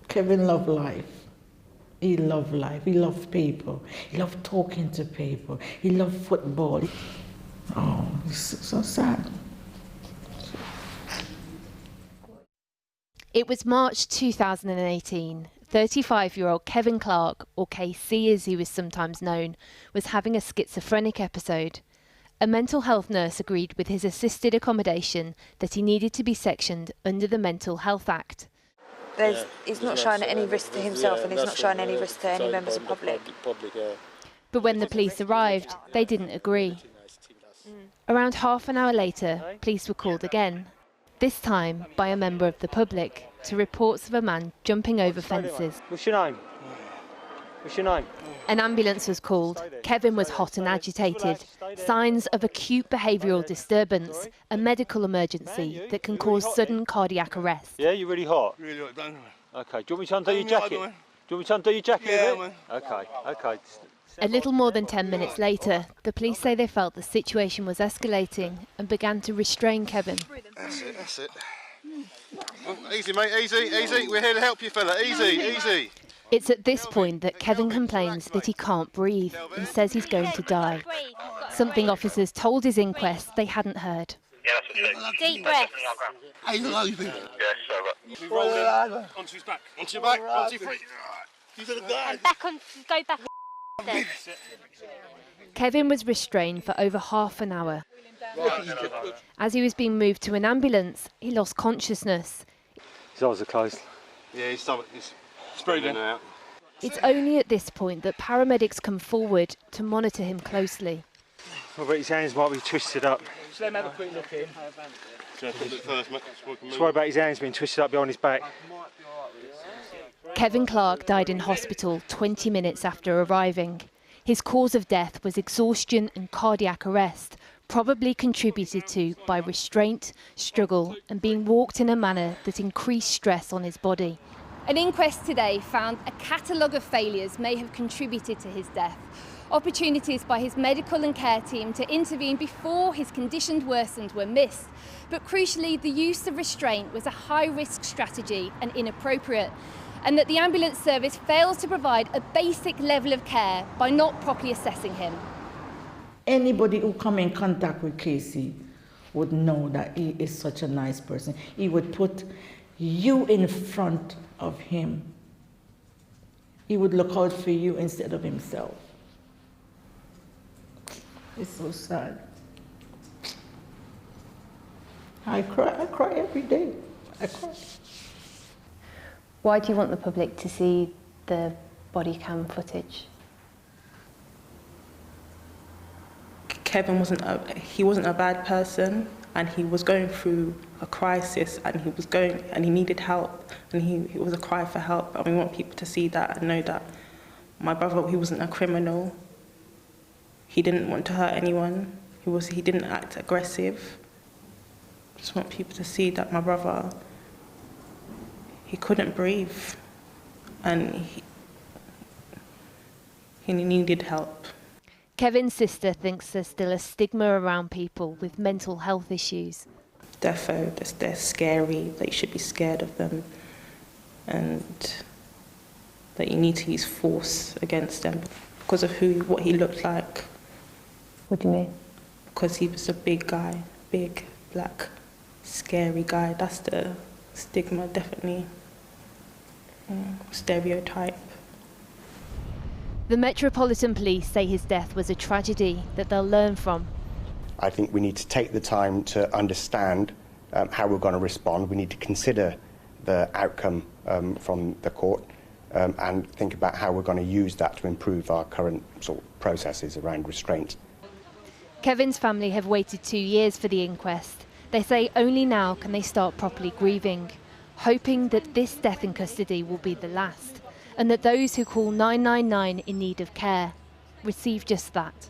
Kevin loved life. He loved life. He loved people. He loved talking to people. He loved football. Oh, it's so sad. It was March 2018. 35-year-old Kevin Clarke, or KC as he was sometimes known, was having a schizophrenic episode. A mental health nurse agreed with his assisted accommodation that he needed to be sectioned under the Mental Health Act. He's not showing any risk to himself, and he's not showing any risk to any members of the public. But when the police arrived, they didn't agree. Around half an hour later, police were called again, this time by a member of the public, to reports of a man jumping over fences. What's your name? What's your name? An ambulance was called. Kevin was hot and agitated. Signs of acute behavioural disturbance, a medical emergency that can cause sudden cardiac arrest. Yeah, you're really hot? Really hot, don't I? Okay, do you want me to undo your jacket? Do you want me to undo your jacket a bit? Okay. A little more than 10 minutes later, the police say they felt the situation was escalating and began to restrain Kevin. That's it. Easy, mate, easy. We're here to help you, fella. Easy. It's at this point that Kevin complains that he can't breathe and says he's going to die. Something officers told his inquest they hadn't heard. Deep breaths. Roll over. Onto his back. Onto your back. 1, 2, 3. He's gonna die. And back on, go back then. Kevin was restrained for over half an hour. As he was being moved to an ambulance, he lost consciousness. His eyes are closed. Yeah, he's breathing out. It's only at this point that paramedics come forward to monitor him closely. I bet his hands might be twisted up. Just let him have a quick look in. Just worry about his hands being twisted up behind his back. Kevin Clarke died in hospital 20 minutes after arriving. His cause of death was exhaustion and cardiac arrest, probably contributed to by restraint, struggle, and being walked in a manner that increased stress on his body. An inquest today found a catalogue of failures may have contributed to his death. Opportunities by his medical and care team to intervene before his condition worsened were missed. But crucially, the use of restraint was a high-risk strategy and inappropriate, and that the ambulance service fails to provide a basic level of care by not properly assessing him. Anybody who come in contact with Casey would know that he is such a nice person. He would put you in front of him. He would look out for you instead of himself. It's so sad. I cry every day. I cry. Why do you want the public to see the body cam footage? Kevin wasn't a bad person, and he was going through a crisis, and he needed help, and he was a cry for help, and we want people to see that and know that my brother, he wasn't a criminal. He didn't want to hurt anyone. He didn't act aggressive. Just want people to see that my brother, he couldn't breathe, and he needed help. Kevin's sister thinks there's still a stigma around people with mental health issues. Defo, they're scary, that you should be scared of them, and that you need to use force against them because of what he looked like. What do you mean? Because he was a big guy, big, black, scary guy. That's the stigma, definitely. Stereotype. The Metropolitan Police say his death was a tragedy that they'll learn from. I think we need to take the time to understand how we're going to respond. We need to consider the outcome from the court and think about how we're going to use that to improve our current sort of processes around restraint. Kevin's family have waited 2 years for the inquest. They say only now can they start properly grieving, hoping that this death in custody will be the last, and that those who call 999 in need of care receive just that.